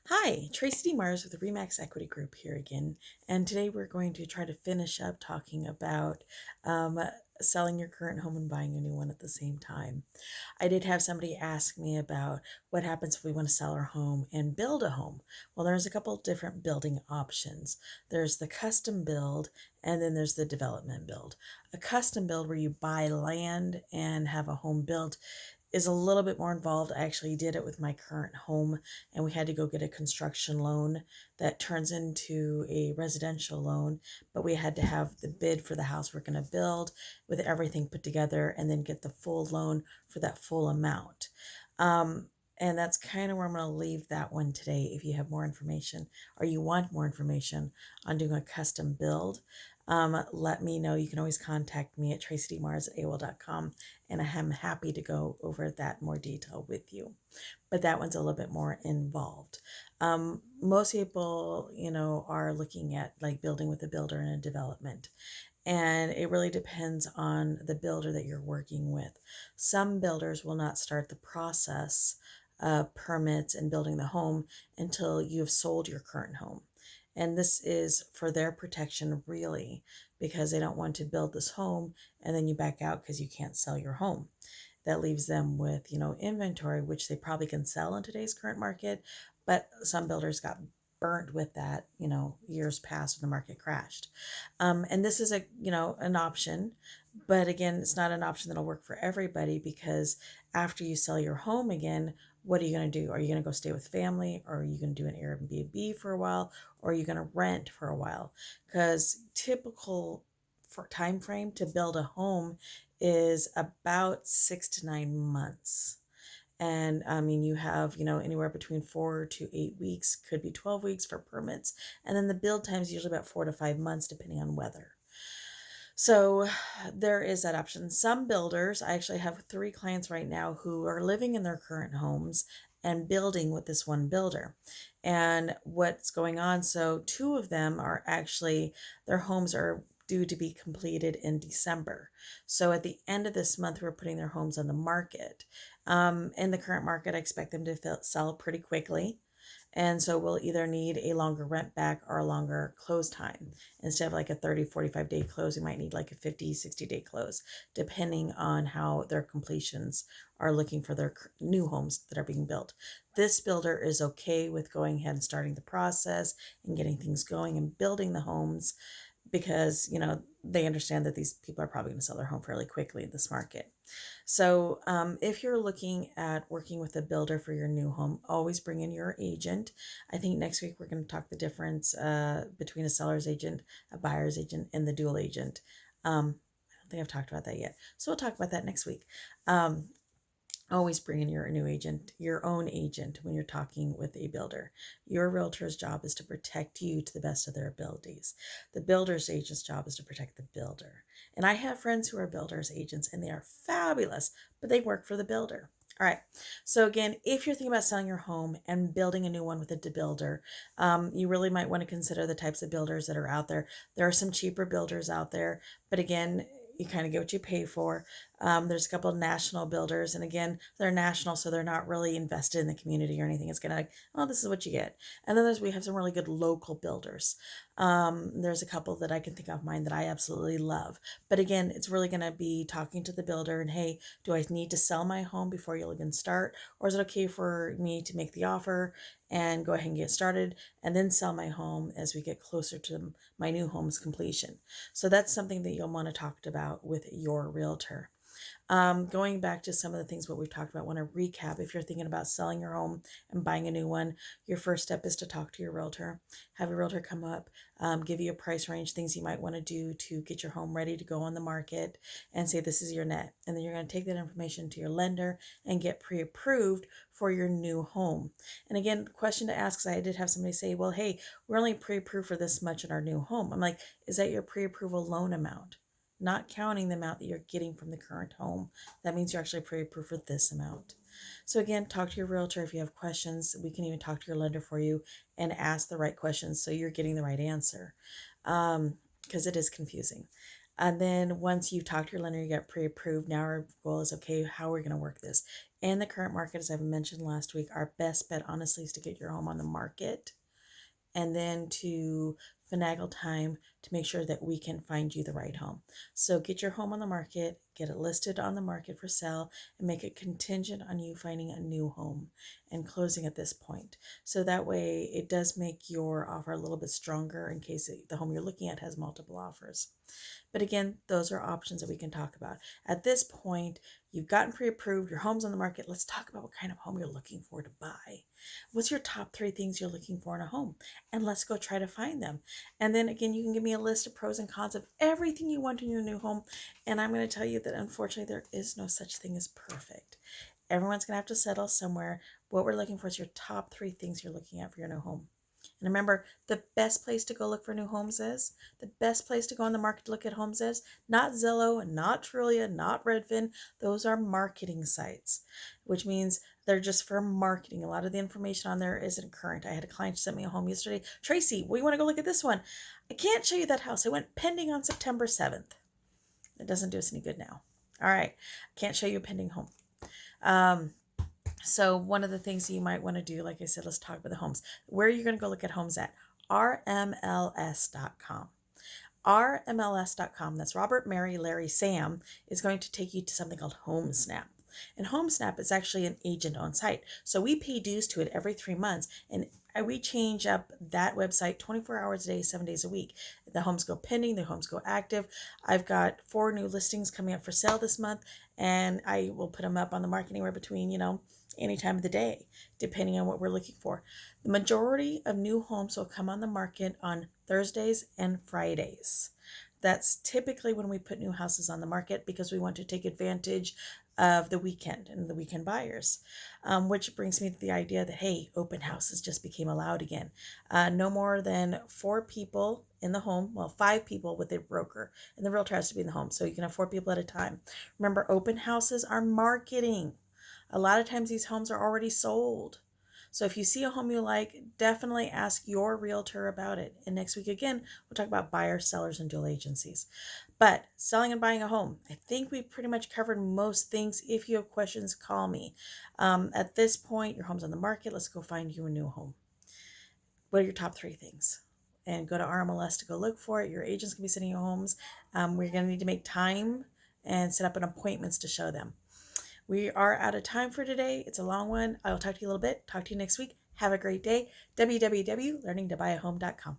Hi, Tracy Mars with the Remax Equity Group here again, and today we're going to try to finish up talking about um, selling your current home and buying a new one at the same time. I did have somebody ask me about what happens if we want to sell our home and build a home. Well, there's a couple different building options. There's the custom build, and then there's the development build. A custom build where you buy land and have a home built is a little bit more involved. I actually did it with my current home, and we had to go get a construction loan that turns into a residential loan. But we had to have the bid for the house we're going to build with everything put together and then get the full loan for that full amount. And that's kind of where I'm going to leave that one today. If you have more information or you want more information on doing a custom build, let me know. You can always contact me at traciedmars@aol.com, and I am happy to go over that in more detail with you. But that one's a little bit more involved. Most people, are looking at like building with a builder and a development. And it really depends on the builder that you're working with. Some builders will not start the process of permits and building the home until you've sold your current home. And this is for their protection, really, because they don't want to build this home and then you back out because you can't sell your home. That leaves them with, inventory, which they probably can sell in today's current market. But some builders got burnt with that, years past when the market crashed. And this is an option, but again, it's not an option that'll work for everybody because after you sell your home again, what are you going to do? Are you going to go stay with family, or are you going to do an Airbnb for a while, or are you going to rent for a while? Because typical for time frame to build a home is about 6 to 9 months. And I mean, you have, anywhere between 4 to 8 weeks, could be 12 weeks for permits. And then the build time is usually about 4 to 5 months, depending on weather. So there is that option. Some builders, I actually have 3 clients right now who are living in their current homes and building with this one builder. And what's going on, so 2 of them are actually, their homes are due to be completed in December. So at the end of this month, we're putting their homes on the market. In the current market, I expect them to sell pretty quickly. And so we'll either need a longer rent back or a longer close time. Instead of like a 30, 45-day close, we might need like a 50, 60-day close, depending on how their completions are looking for their new homes that are being built. This builder is okay with going ahead and starting the process and getting things going and building the homes because, they understand that these people are probably going to sell their home fairly quickly in this market. So if you're looking at working with a builder for your new home, always bring in your agent. I think next week we're going to talk the difference between a seller's agent, a buyer's agent, and the dual agent. I don't think I've talked about that yet. So we'll talk about that next week. Always bring in your new agent, your own agent, when you're talking with a builder. Your realtor's job is to protect you to the best of their abilities. The builder's agent's job is to protect the builder. And I have friends who are builder's agents and they are fabulous, but they work for the builder. All right. So again, if you're thinking about selling your home and building a new one with a builder, you really might want to consider the types of builders that are out there. There are some cheaper builders out there, but again, you kind of get what you pay for. There's a couple of national builders, and again, they're national, so they're not really invested in the community or anything. It's kind of like, oh, this is what you get. And then we have some really good local builders. There's a couple that I can think of mine that I absolutely love. But again, it's really going to be talking to the builder and, hey, do I need to sell my home before you'll even start? Or is it okay for me to make the offer and go ahead and get started and then sell my home as we get closer to my new home's completion? So that's something that you'll want to talk about with your realtor. Going back to some of the things what we've talked about, I want to recap. If you're thinking about selling your home and buying a new one, your first step is to talk to your realtor. Have a realtor come up, give you a price range, things you might want to do to get your home ready to go on the market, and say this is your net. And then you're going to take that information to your lender and get pre-approved for your new home. And again, question to ask, because I did have somebody say, well, hey, we're only pre-approved for this much in our new home. I'm like, is that your pre-approval loan amount? Not counting the amount that you're getting from the current home. That means you're actually pre-approved for this amount. So again, talk to your realtor if you have questions. We can even talk to your lender for you and ask the right questions so you're getting the right answer, because it is confusing. And then once you talk to your lender, you get pre-approved. Now our goal is, okay, how are we going to work this? In the current market, as I've mentioned last week, our best bet honestly is to get your home on the market and then to finagle time to make sure that we can find you the right home. So get your home on the market, get it listed on the market for sale, and make it contingent on you finding a new home and closing at this point. So that way it does make your offer a little bit stronger in case the home you're looking at has multiple offers. But again, those are options that we can talk about. At this point, you've gotten pre-approved, your home's on the market. Let's talk about what kind of home you're looking for to buy. What's your top 3 things you're looking for in a home? And let's go try to find them. And then again, you can give me a list of pros and cons of everything you want in your new home. And I'm going to tell you that unfortunately, there is no such thing as perfect. Everyone's going to have to settle somewhere. What we're looking for is your top 3 things you're looking at for your new home. And remember, the best place to go look for new homes is, the best place to go on the market to look at homes is, not Zillow, and not Trulia, not Redfin. Those are marketing sites, which means they're just for marketing. A lot of the information on there isn't current. I had a client send me a home yesterday. Tracie, we want to go look at this one. I can't show you that house. It went pending on September 7th. It doesn't do us any good now. All right. Can't show you a pending home. So one of the things you might want to do, like I said, let's talk about the homes. Where are you going to go look at homes at? RMLS.com. RMLS.com, that's Robert, Mary, Larry, Sam, is going to take you to something called HomeSnap. And HomeSnap is actually an agent-owned site. So we pay dues to it every 3 months, and we change up that website 24 hours a day, 7 days a week. The homes go pending, the homes go active. I've got 4 new listings coming up for sale this month, and I will put them up on the market anywhere between, any time of the day, depending on what we're looking for. The majority of new homes will come on the market on Thursdays and Fridays. That's typically when we put new houses on the market because we want to take advantage of the weekend and the weekend buyers, which brings me to the idea that, hey, open houses just became allowed again. No more than 4 people in the home, well, 5 people with a broker, and the realtor has to be in the home, so you can have 4 people at a time. Remember, open houses are marketing. A lot of times these homes are already sold. So if you see a home you like, definitely ask your realtor about it. And next week, again, we'll talk about buyers, sellers, and dual agencies. But selling and buying a home, I think we've pretty much covered most things. If you have questions, call me. At this point, your home's on the market. Let's go find you a new home. What are your top 3 things? And go to RMLS to go look for it. Your agent's going to be sending you homes. We're going to need to make time and set up an appointments to show them. We are out of time for today. It's a long one. I will talk to you a little bit. Talk to you next week. Have a great day. www.learningtobuyahome.com.